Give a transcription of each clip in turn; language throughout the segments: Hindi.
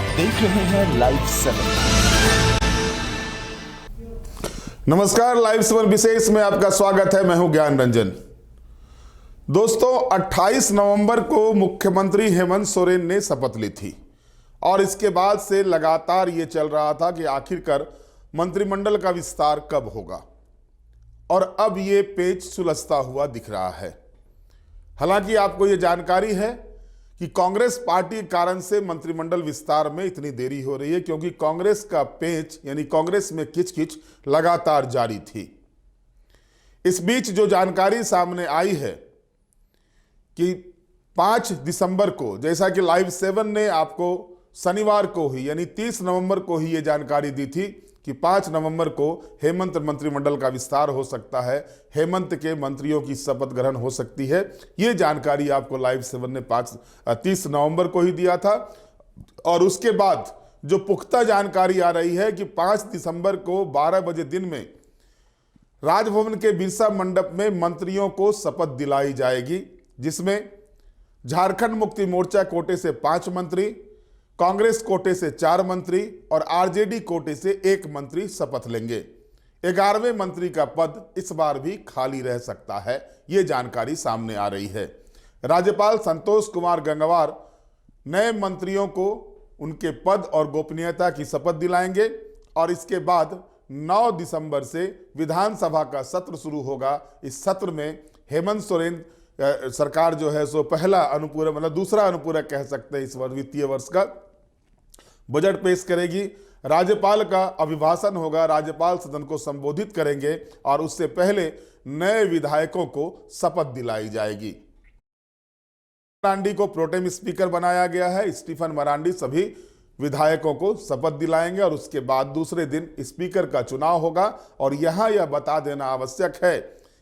आप देख रहे हैं लाइव 7। नमस्कार, लाइव 7 विशेष में आपका स्वागत है। मैं हूं ज्ञान रंजन। दोस्तों, 28 नवंबर को मुख्यमंत्री हेमंत सोरेन ने शपथ ली थी और इसके बाद से लगातार ये चल रहा था कि आखिरकार मंत्रिमंडल का विस्तार कब होगा, और अब ये पेच सुलझता हुआ दिख रहा है। हालांकि आपको ये जानकारी है कि कांग्रेस पार्टी के कारण से मंत्रिमंडल विस्तार में इतनी देरी हो रही है, क्योंकि कांग्रेस का पेच यानी कांग्रेस में किचकिच लगातार जारी थी। इस बीच जो जानकारी सामने आई है कि 5 दिसंबर को, जैसा कि लाइव 7 ने आपको शनिवार को ही यानी 30 नवंबर को ही ये जानकारी दी थी कि 5 नवंबर को हेमंत मंत्रिमंडल का विस्तार हो सकता है, हेमंत के मंत्रियों की शपथ ग्रहण हो सकती है। ये जानकारी आपको लाइव 7 ने 30 नवंबर को ही दिया था। और उसके बाद जो पुख्ता जानकारी आ रही है कि 5 दिसंबर को 12 बजे दिन में राजभवन के बिरसा मंडप में मंत्रियों को शपथ दिलाई जाएगी, जिसमें झारखंड मुक्ति मोर्चा कोटे से 5 मंत्री, कांग्रेस कोटे से 4 मंत्री और आरजेडी कोटे से 1 मंत्री शपथ लेंगे। 11वें मंत्री का पद इस बार भी खाली रह सकता है, ये जानकारी सामने आ रही है। राज्यपाल संतोष कुमार गंगवार नए मंत्रियों को उनके पद और गोपनीयता की शपथ दिलाएंगे और इसके बाद 9 दिसंबर से विधानसभा का सत्र शुरू होगा। इस सत्र में हेमंत सोरेन सरकार जो है सो पहला अनुपूरक, मतलब दूसरा अनुपूरक कह सकते हैं, इस वित्तीय वर्ष का बजट पेश करेगी। राज्यपाल का अभिभाषण होगा, राज्यपाल सदन को संबोधित करेंगे और उससे पहले नए विधायकों को शपथ दिलाई जाएगी। मरांडी को प्रोटेम स्पीकर बनाया गया है। स्टीफन मरांडी सभी विधायकों को शपथ दिलाएंगे और उसके बाद दूसरे दिन स्पीकर का चुनाव होगा। और यहां यह बता देना आवश्यक है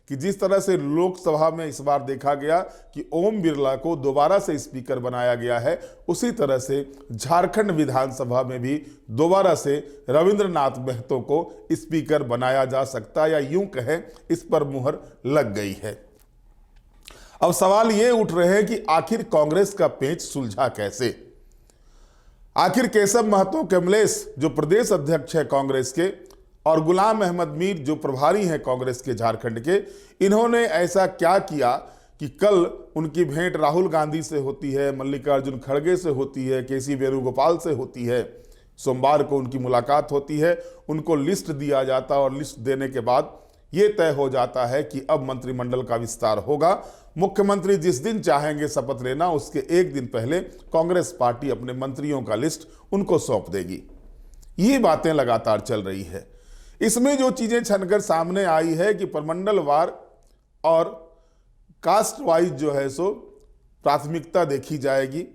कि जिस तरह से लोकसभा में इस बार देखा गया कि ओम बिरला को दोबारा से स्पीकर बनाया गया है, उसी तरह से झारखंड विधानसभा में भी दोबारा से रविंद्रनाथ महतो को स्पीकर बनाया जा सकता है, या यूं कहें इस पर मुहर लग गई है। अब सवाल ये उठ रहे हैं कि आखिर कांग्रेस का पेच सुलझा कैसे। आखिर केशव महतो कमलेश जो प्रदेश अध्यक्ष है कांग्रेस के, और गुलाम अहमद मीर जो प्रभारी हैं कांग्रेस के झारखंड के, इन्होंने ऐसा क्या किया कि कल उनकी भेंट राहुल गांधी से होती है, मल्लिकार्जुन खड़गे से होती है, केसी वेणुगोपाल से होती है, सोमवार को उनकी मुलाकात होती है, उनको लिस्ट दिया जाता है और लिस्ट देने के बाद ये तय हो जाता है कि अब मंत्रिमंडल का विस्तार होगा। मुख्यमंत्री जिस दिन चाहेंगे शपथ लेना, उसके एक दिन पहले कांग्रेस पार्टी अपने मंत्रियों का लिस्ट उनको सौंप देगी। ये बातें लगातार चल रही है। इसमें जो चीजें छनकर सामने आई है कि प्रमंडलवार और कास्ट वाइज जो है सो प्राथमिकता देखी जाएगी।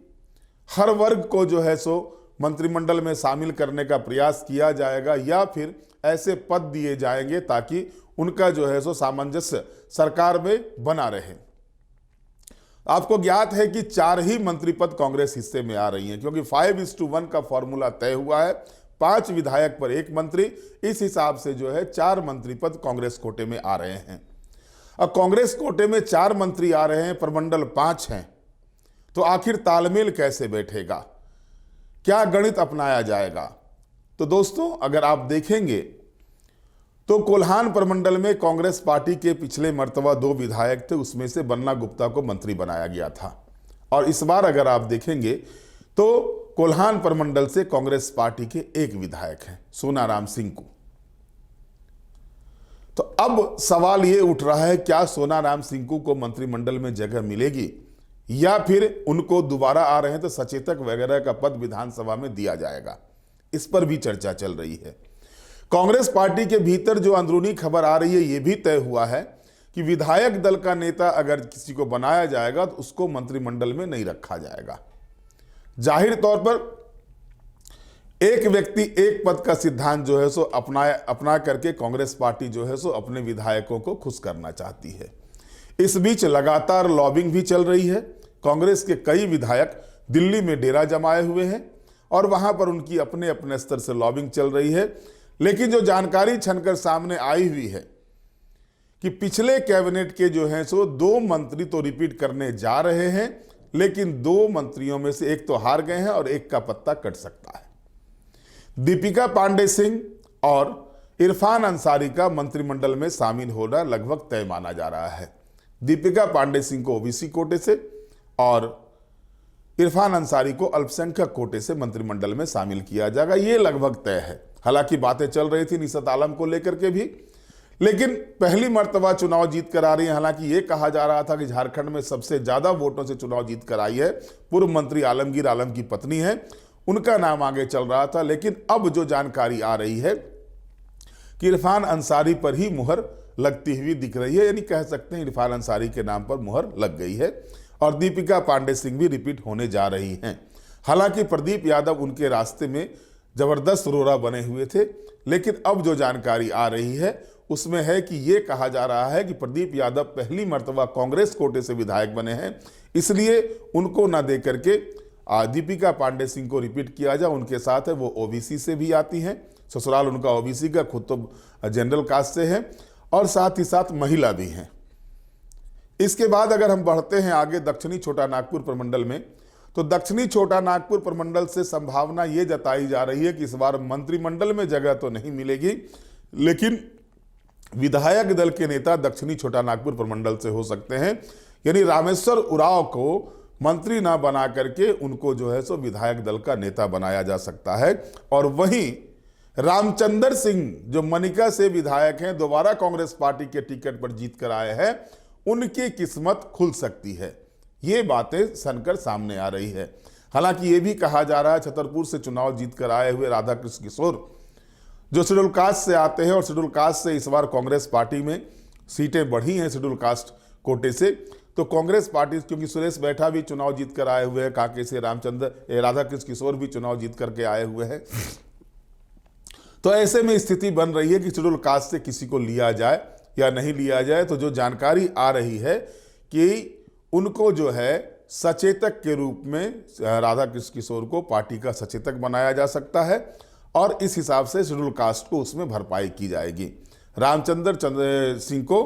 हर वर्ग को जो है सो मंत्रिमंडल में शामिल करने का प्रयास किया जाएगा, या फिर ऐसे पद दिए जाएंगे ताकि उनका जो है सो सामंजस्य सरकार में बना रहे। आपको ज्ञात है कि 4 ही मंत्री पद कांग्रेस हिस्से में आ रही हैं, क्योंकि 5:1 का फॉर्मूला तय हुआ है। 5 विधायक पर 1 मंत्री, इस हिसाब से जो है 4 मंत्री पद कांग्रेस कोटे में आ रहे हैं। अब कांग्रेस कोटे में 4 मंत्री आ रहे हैं, प्रमंडल 5 हैं, तो आखिर तालमेल कैसे बैठेगा, क्या गणित अपनाया जाएगा। तो दोस्तों, अगर आप देखेंगे तो कोल्हान प्रमंडल में कांग्रेस पार्टी के पिछले मर्तबा 2 विधायक थे, उसमें से बन्ना गुप्ता को मंत्री बनाया गया था। और इस बार अगर आप देखेंगे तो कोल्हान प्रमंडल से कांग्रेस पार्टी के 1 विधायक हैं, सोनाराम सिंकू। तो अब सवाल यह उठ रहा है, क्या सोनाराम सिंकू को मंत्रिमंडल में जगह मिलेगी, या फिर उनको दोबारा आ रहे हैं तो सचेतक वगैरह का पद विधानसभा में दिया जाएगा। इस पर भी चर्चा चल रही है। कांग्रेस पार्टी के भीतर जो अंदरूनी खबर आ रही है, यह भी तय हुआ है कि विधायक दल का नेता अगर किसी को बनाया जाएगा तो उसको मंत्रिमंडल में नहीं रखा जाएगा। जाहिर तौर पर एक व्यक्ति एक पद का सिद्धांत जो है सो अपना करके कांग्रेस पार्टी जो है सो अपने विधायकों को खुश करना चाहती है। इस बीच लगातार लॉबिंग भी चल रही है। कांग्रेस के कई विधायक दिल्ली में डेरा जमाए हुए हैं और वहां पर उनकी अपने अपने स्तर से लॉबिंग चल रही है। लेकिन जो जानकारी छनकर सामने आई हुई है कि पिछले कैबिनेट के जो हैं सो 2 मंत्री तो रिपीट करने जा रहे हैं, लेकिन 2 मंत्रियों में से एक तो हार गए हैं और एक का पत्ता कट सकता है। दीपिका पांडे सिंह और इरफान अंसारी का मंत्रिमंडल में शामिल होना लगभग तय माना जा रहा है। दीपिका पांडे सिंह को ओबीसी कोटे से और इरफान अंसारी को अल्पसंख्यक कोटे से मंत्रिमंडल में शामिल किया जाएगा, ये लगभग तय है। हालांकि बातें चल रही थी निशत आलम को लेकर के भी, लेकिन पहली मर्तबा चुनाव जीत कर आ रही है। हालांकि ये कहा जा रहा था कि झारखंड में सबसे ज्यादा वोटों से चुनाव जीत कर आई है पूर्व मंत्री आलमगीर आलम की पत्नी है, उनका नाम आगे चल रहा था। लेकिन अब जो जानकारी आ रही है कि इरफान अंसारी पर ही मुहर लगती हुई दिख रही है, यानी कह सकते हैं इरफान अंसारी के नाम पर मुहर लग गई है और दीपिका पांडे सिंह भी रिपीट होने जा रही हैं। हालांकि प्रदीप यादव उनके रास्ते में जबरदस्त रोड़ा बने हुए थे, लेकिन अब जो जानकारी आ रही है उसमें है कि ये कहा जा रहा है कि प्रदीप यादव पहली मर्तबा कांग्रेस कोटे से विधायक बने हैं, इसलिए उनको न दे करके दीपिका पांडे सिंह को रिपीट किया जाए। उनके साथ है वो ओबीसी से भी आती हैं, ससुराल उनका ओबीसी का, खुद तो जनरल कास्ट से है और साथ ही साथ महिला भी हैं। इसके बाद अगर हम बढ़ते हैं आगे दक्षिणी छोटा नागपुर प्रमंडल में, तो दक्षिणी छोटा नागपुर प्रमंडल से संभावना ये जताई जा रही है कि इस बार मंत्रिमंडल में जगह तो नहीं मिलेगी, लेकिन विधायक दल के नेता दक्षिणी छोटा नागपुर प्रमंडल से हो सकते हैं। यानी रामेश्वर उरांव को मंत्री ना बना करके उनको जो है सो विधायक दल का नेता बनाया जा सकता है। और वहीं रामचंद्र सिंह जो मनिका से विधायक हैं, दोबारा कांग्रेस पार्टी के टिकट पर जीत कर आए हैं, उनकी किस्मत खुल सकती है। ये बातें सनकर सामने आ रही है। हालांकि ये भी कहा जा रहा है छतरपुर से चुनाव जीत कर आए हुए राधा कृष्ण किशोर जो शेड्यूल कास्ट से आते हैं, और शेड्यूल कास्ट से इस बार कांग्रेस पार्टी में सीटें बढ़ी हैं शेड्यूल कास्ट कोटे से, तो कांग्रेस पार्टी, क्योंकि सुरेश बैठा भी चुनाव जीत कर आए हुए हैं, कांके से राधा कृष्ण किशोर भी चुनाव जीत करके आए हुए हैं, तो ऐसे में स्थिति बन रही है कि शेड्यूल कास्ट से किसी को लिया जाए या नहीं लिया जाए। तो जो जानकारी आ रही है कि उनको जो है सचेतक के रूप में राधा कृष्ण किशोर को पार्टी का सचेतक बनाया जा सकता है और इस हिसाब से शेड्यूल कास्ट को उसमें भरपाई की जाएगी। रामचंद्र सिंह को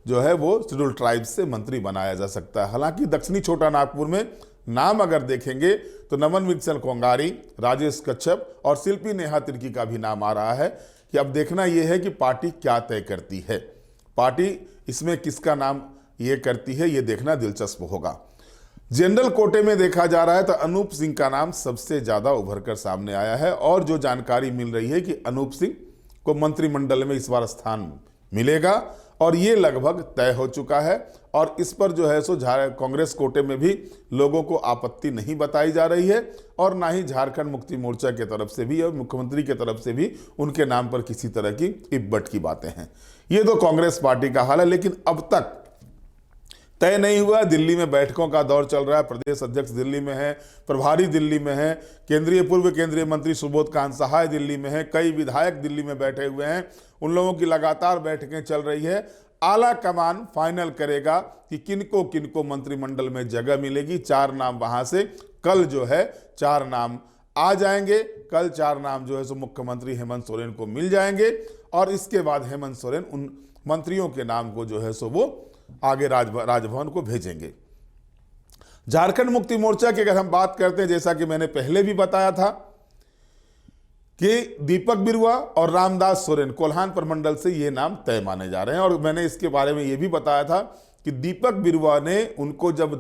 जो है वो शेड्यूल ट्राइब्स से मंत्री बनाया जा सकता है। हालांकि दक्षिणी छोटा नागपुर में नाम अगर देखेंगे तो नमन मित्तल कोंगारी, राजेश कच्छप और शिल्पी नेहा तिर्की का भी नाम आ रहा है कि अब देखना यह है कि पार्टी क्या तय करती है, पार्टी इसमें किसका नाम ये करती है, ये देखना दिलचस्प होगा। जनरल कोटे में देखा जा रहा है तो अनूप सिंह का नाम सबसे ज्यादा उभर कर सामने आया है और जो जानकारी मिल रही है कि अनूप सिंह को मंत्रिमंडल में इस बार स्थान मिलेगा और ये लगभग तय हो चुका है। और इस पर जो है सो कांग्रेस कोटे में भी लोगों को आपत्ति नहीं बताई जा रही है और ना ही झारखंड मुक्ति मोर्चा के तरफ से भी और मुख्यमंत्री के तरफ से भी उनके नाम पर किसी तरह की इब्बट की बातें हैं। ये तो कांग्रेस पार्टी का हाल है, लेकिन अब तक तय नहीं हुआ। दिल्ली में बैठकों का दौर चल रहा है, प्रदेश अध्यक्ष दिल्ली में है, प्रभारी दिल्ली में है, पूर्व केंद्रीय मंत्री सुबोध कांत सहाय दिल्ली में है, कई विधायक दिल्ली में बैठे हुए हैं, उन लोगों की लगातार बैठकें चल रही है। आला कमान फाइनल करेगा कि किनको किनको मंत्रिमंडल में जगह मिलेगी। 4 नाम वहां से कल जो है 4 नाम आ जाएंगे। कल 4 नाम जो है सो मुख्यमंत्री हेमंत सोरेन को मिल जाएंगे और इसके बाद हेमंत सोरेन उन मंत्रियों के नाम को जो है सो वो आगे राजभवन को भेजेंगे। झारखंड मुक्ति मोर्चा की अगर हम बात करते हैं, जैसा कि मैंने पहले भी बताया था कि दीपक बिरुआ और रामदास सोरेन कोल्हान प्रमंडल से ये नाम तय माने जा रहे हैं। और मैंने इसके बारे में ये भी बताया था कि दीपक बिरुआ ने उनको जब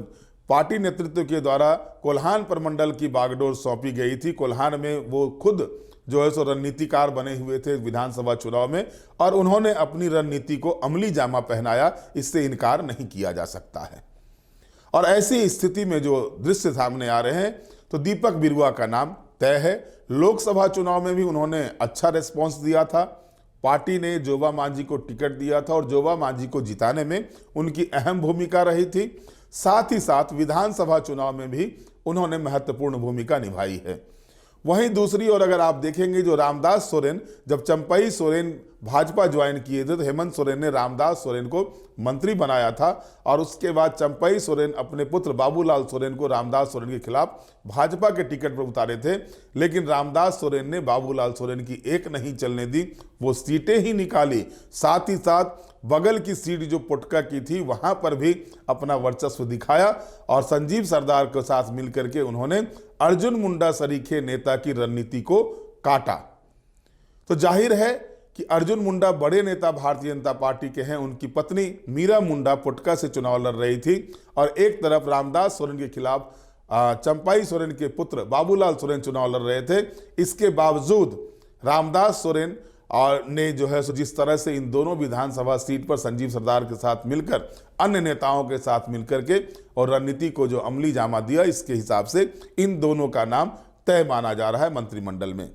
पार्टी नेतृत्व के द्वारा कोल्हान प्रमंडल की बागडोर सौंपी गई थी, कोल्हान में वो खुद जो है सो रणनीतिकार बने हुए थे विधानसभा चुनाव में और उन्होंने अपनी रणनीति को अमली जामा पहनाया, इससे इनकार नहीं किया जा सकता है। और ऐसी स्थिति में जो दृश्य सामने आ रहे हैं तो दीपक बिरुआ का नाम तय है। लोकसभा चुनाव में भी उन्होंने अच्छा रिस्पॉन्स दिया था, पार्टी ने जोबा मांझी को टिकट दिया था और जोबा मांझी को जिताने में उनकी अहम भूमिका रही थी। साथ ही साथ विधानसभा चुनाव में भी उन्होंने महत्वपूर्ण भूमिका निभाई है। वहीं दूसरी ओर अगर आप देखेंगे जो रामदास सोरेन, जब चंपई सोरेन भाजपा ज्वाइन किए थे तो हेमंत सोरेन ने रामदास सोरेन को मंत्री बनाया था और उसके बाद चंपई सोरेन अपने पुत्र बाबूलाल सोरेन को रामदास सोरेन के खिलाफ भाजपा के टिकट पर उतारे थे। लेकिन रामदास सोरेन ने बाबूलाल सोरेन की एक नहीं चलने दी, वो सीटें ही निकाली, साथ ही साथ बगल की सीट जो पुटका की थी वहां पर भी अपना वर्चस्व दिखाया और संजीव सरदार के साथ मिलकर के उन्होंने अर्जुन मुंडा सरीखे नेता की रणनीति को काटा। तो जाहिर है कि अर्जुन मुंडा बड़े नेता भारतीय जनता पार्टी के हैं, उनकी पत्नी मीरा मुंडा पुटका से चुनाव लड़ रही थी और एक तरफ रामदास सोरेन के खिलाफ चंपाई सोरेन के पुत्र बाबूलाल सोरेन चुनाव लड़ रहे थे। इसके बावजूद रामदास सोरेन और ने जो है सो जिस तरह से इन दोनों विधानसभा सीट पर संजीव सरदार के साथ मिलकर अन्य नेताओं के साथ मिलकर के और रणनीति को जो अमली जामा दिया, इसके हिसाब से इन दोनों का नाम तय माना जा रहा है मंत्रिमंडल में।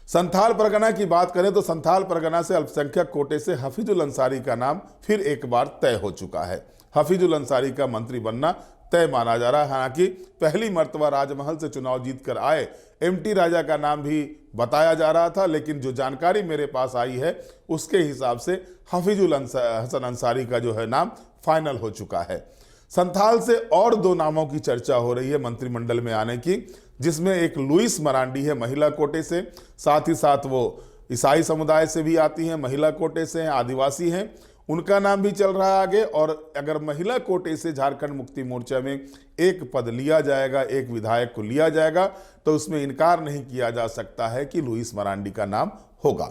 संथाल परगना की बात करें तो संथाल परगना से अल्पसंख्यक कोटे से हफीजुल अंसारी का नाम फिर एक बार तय हो चुका है। हफीजुल अंसारी का मंत्री बनना तय माना जा रहा है। हालांकि पहली मर्तबा राजमहल से चुनाव जीतकर आए एमटी राजा का नाम भी बताया जा रहा था, लेकिन जो जानकारी मेरे पास आई है उसके हिसाब से हफीजुल हसन अंसारी का जो है नाम फाइनल हो चुका है। संथाल से और दो नामों की चर्चा हो रही है मंत्रिमंडल में आने की, जिसमें एक लुइस मरांडी है महिला कोटे से, साथ ही साथ वो ईसाई समुदाय से भी आती हैं, महिला कोटे से हैं, आदिवासी हैं, उनका नाम भी चल रहा है आगे। और अगर महिला कोटे से झारखंड मुक्ति मोर्चा में एक पद लिया जाएगा, एक विधायक को लिया जाएगा, तो उसमें इनकार नहीं किया जा सकता है कि लुइस मरांडी का नाम होगा।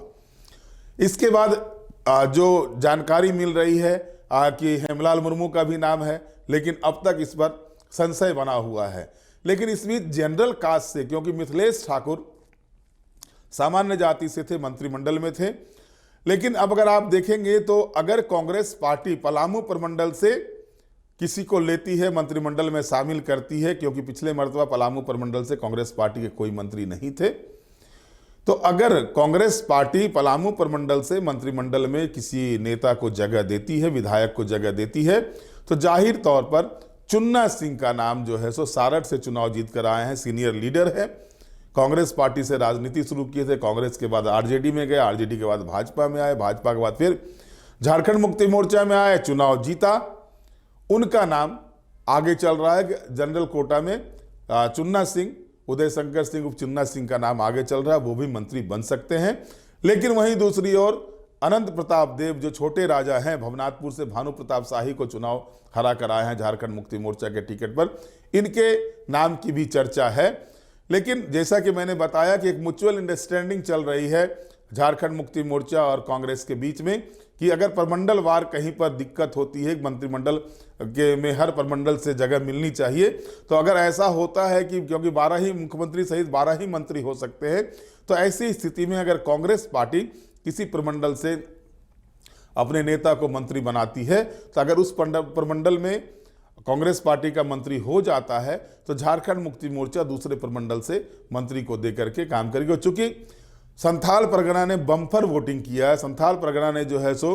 इसके बाद जो जानकारी मिल रही है कि हेमलाल मुर्मू का भी नाम है, लेकिन अब तक इस पर संशय बना हुआ है। लेकिन इस बीच जनरल कास्ट से, क्योंकि मिथिलेश ठाकुर सामान्य जाति से थे, मंत्रिमंडल में थे, लेकिन अब अगर आप देखेंगे तो अगर कांग्रेस पार्टी पलामू प्रमंडल से किसी को लेती है, मंत्रिमंडल में शामिल करती है, क्योंकि पिछले मर्तबा पलामू प्रमंडल से कांग्रेस पार्टी के कोई मंत्री नहीं थे, तो अगर कांग्रेस पार्टी पलामू प्रमंडल से मंत्रिमंडल में किसी नेता को जगह देती है, विधायक को जगह देती है, तो जाहिर तौर पर चुन्ना सिंह का नाम जो है सो सारठ से चुनाव जीत कर आए हैं, सीनियर लीडर है, कांग्रेस पार्टी से राजनीति शुरू किए थे, कांग्रेस के बाद आरजेडी में गए, आरजेडी के बाद भाजपा में आए, भाजपा के बाद फिर झारखंड मुक्ति मोर्चा में आए, चुनाव जीता, उनका नाम आगे चल रहा है। जनरल कोटा में चुन्ना सिंह, उदय शंकर सिंह उप चुन्ना सिंह का नाम आगे चल रहा है, वो भी मंत्री बन सकते हैं। लेकिन वहीं दूसरी ओर अनंत प्रताप देव जो छोटे राजा हैं, भवनाथपुर से भानु प्रताप शाही को चुनाव हरा कर आए हैं झारखंड मुक्ति मोर्चा के टिकट पर, इनके नाम की भी चर्चा है। लेकिन जैसा कि मैंने बताया कि एक म्यूचुअल अंडरस्टैंडिंग चल रही है झारखंड मुक्ति मोर्चा और कांग्रेस के बीच में कि अगर प्रमंडल वार कहीं पर दिक्कत होती है, मंत्रिमंडल के में हर प्रमंडल से जगह मिलनी चाहिए, तो अगर ऐसा होता है कि क्योंकि 12 ही मुख्यमंत्री सहित 12 ही मंत्री हो सकते हैं, तो ऐसी स्थिति में अगर कांग्रेस पार्टी किसी प्रमंडल से अपने नेता को मंत्री बनाती है, तो अगर उस प्रमंडल में कांग्रेस पार्टी का मंत्री हो जाता है तो झारखंड मुक्ति मोर्चा दूसरे प्रमंडल से मंत्री को देकर के काम करेगी। चूंकि संथाल परगना ने बम्पर वोटिंग किया है, संथाल परगना ने जो है सो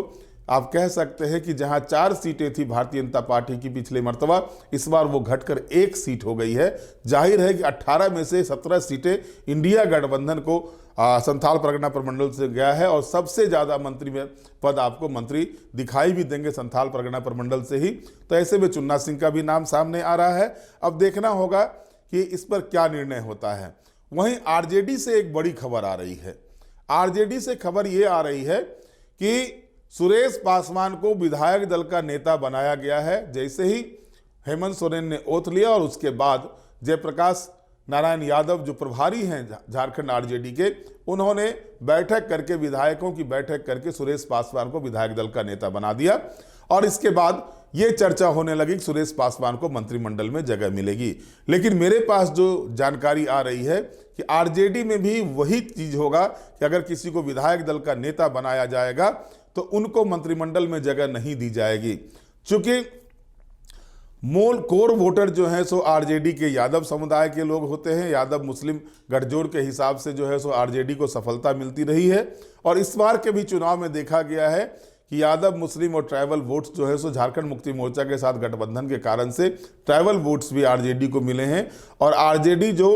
आप कह सकते हैं कि जहां 4 सीटें थी भारतीय जनता पार्टी की पिछले मर्तबा, इस बार वो घटकर 1 सीट हो गई है। जाहिर है कि 18 में से 17 सीटें इंडिया गठबंधन को संथाल परगना प्रमंडल से गया है और सबसे ज़्यादा मंत्री में पद आपको मंत्री दिखाई भी देंगे संथाल परगना प्रमंडल से ही। तो ऐसे में चुन्ना सिंह का भी नाम सामने आ रहा है। अब देखना होगा कि इस पर क्या निर्णय होता है। वहीं आरजेडी से एक बड़ी खबर आ रही है। आरजेडी से खबर ये आ रही है कि सुरेश पासवान को विधायक दल का नेता बनाया गया है। जैसे ही हेमंत सोरेन ने ओथ लिया और उसके बाद जयप्रकाश नारायण यादव जो प्रभारी हैं झारखंड आरजेडी के, उन्होंने बैठक करके, विधायकों की बैठक करके सुरेश पासवान को विधायक दल का नेता बना दिया और इसके बाद ये चर्चा होने लगी कि सुरेश पासवान को मंत्रिमंडल में जगह मिलेगी। लेकिन मेरे पास जो जानकारी आ रही है कि आरजेडी में भी वही चीज होगा कि अगर किसी को विधायक दल का नेता बनाया जाएगा तो उनको मंत्रिमंडल में जगह नहीं दी जाएगी। चूंकि मूल कोर वोटर जो है सो आरजेडी के यादव समुदाय के लोग होते हैं, यादव मुस्लिम गठजोड़ के हिसाब से जो है सो आरजेडी को सफलता मिलती रही है और इस बार के भी चुनाव में देखा गया है कि यादव मुस्लिम और ट्राइबल वोट्स जो है सो झारखंड मुक्ति मोर्चा के साथ गठबंधन के कारण से ट्राइबल वोट्स भी आरजेडी को मिले हैं और आरजेडी जो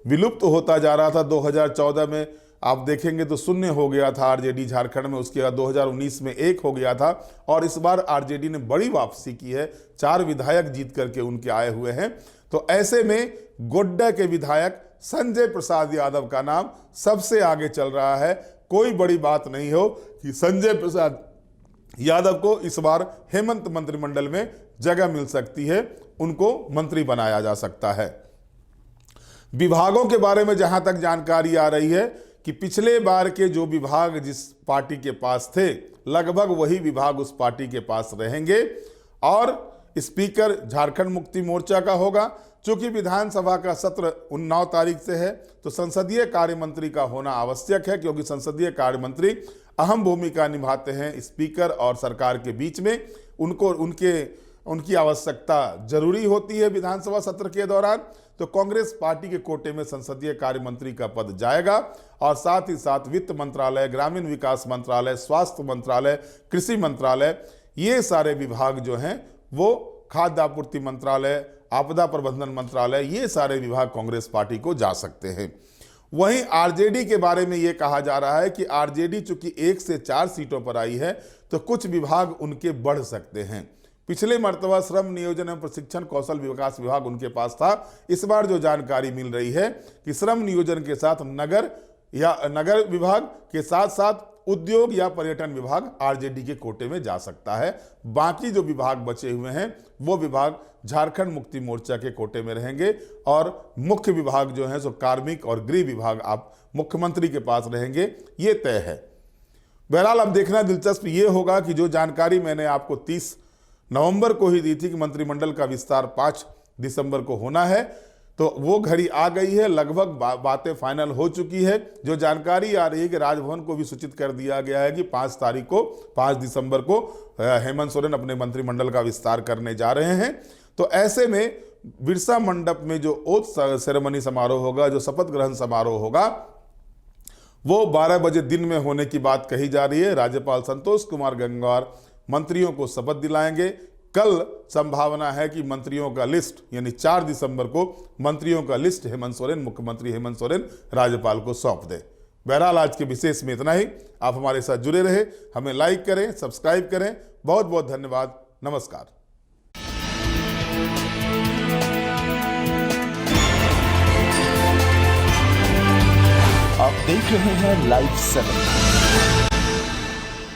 विलुप्त होता जा रहा था 2014 में आप देखेंगे तो शून्य हो गया था आरजेडी झारखंड में, उसके बाद 2019 में 1 हो गया था और इस बार आरजेडी ने बड़ी वापसी की है, 4 विधायक जीत करके उनके आए हुए हैं। तो ऐसे में गोड्डा के विधायक संजय प्रसाद यादव का नाम सबसे आगे चल रहा है। कोई बड़ी बात नहीं हो कि संजय प्रसाद यादव को इस बार हेमंत मंत्रिमंडल में जगह मिल सकती है, उनको मंत्री बनाया जा सकता है। विभागों के बारे में जहां तक जानकारी आ रही है कि पिछले बार के जो विभाग जिस पार्टी के पास थे, लगभग वही विभाग उस पार्टी के पास रहेंगे और स्पीकर झारखंड मुक्ति मोर्चा का होगा। चूंकि विधानसभा का सत्र 19 तारीख से है तो संसदीय कार्य मंत्री का होना आवश्यक है, क्योंकि संसदीय कार्य मंत्री अहम भूमिका निभाते हैं स्पीकर और सरकार के बीच में। उनकी आवश्यकता जरूरी होती है विधानसभा सत्र के दौरान। तो कांग्रेस पार्टी के कोटे में संसदीय कार्य मंत्री का पद जाएगा और साथ ही साथ वित्त मंत्रालय, ग्रामीण विकास मंत्रालय, स्वास्थ्य मंत्रालय, कृषि मंत्रालय, ये सारे विभाग जो हैं वो खाद्य आपूर्ति मंत्रालय, आपदा प्रबंधन मंत्रालय, ये सारे विभाग कांग्रेस पार्टी को जा सकते हैं। वहीं आरजेडी के बारे में ये कहा जा रहा है कि आरजेडी चूंकि 1 से 4 सीटों पर आई है तो कुछ विभाग उनके बढ़ सकते हैं। पिछले मर्तबा श्रम नियोजन एवं प्रशिक्षण कौशल विकास विभाग उनके पास था। इस बार जो जानकारी मिल रही है कि श्रम नियोजन के साथ नगर विभाग के साथ साथ उद्योग या पर्यटन विभाग आरजेडी के कोटे में जा सकता है। बाकी जो विभाग बचे हुए हैं वो विभाग झारखंड मुक्ति मोर्चा के कोटे में रहेंगे और मुख्य विभाग जो है सो कार्मिक और गृह विभाग आप मुख्यमंत्री के पास रहेंगे, ये तय है। बहरहाल अब देखना दिलचस्प ये होगा कि जो जानकारी मैंने आपको 30 नवंबर को ही दी थी कि मंत्रिमंडल का विस्तार 5 दिसंबर को होना है, तो वो घड़ी आ गई है, लगभग बातें फाइनल हो चुकी है। जो जानकारी आ रही है कि राजभवन को भी सूचित कर दिया गया है कि 5 दिसंबर को हेमंत सोरेन अपने मंत्रिमंडल का विस्तार करने जा रहे हैं। तो ऐसे में बिरसा मंडप में जो ओथ सेरेमनी समारोह होगा, जो शपथ ग्रहण समारोह होगा, वो 12 बजे दिन में होने की बात कही जा रही है। राज्यपाल संतोष कुमार गंगवार मंत्रियों को शपथ दिलाएंगे। कल संभावना है कि मंत्रियों का लिस्ट यानी 4 दिसंबर को मंत्रियों का लिस्ट मुख्यमंत्री हेमंत सोरेन राज्यपाल को सौंप दे। बहरहाल आज के विशेष में इतना ही। आप हमारे साथ जुड़े रहे, हमें लाइक करें, सब्सक्राइब करें। बहुत बहुत धन्यवाद। नमस्कार। आप देख रहे हैं लाइव 7।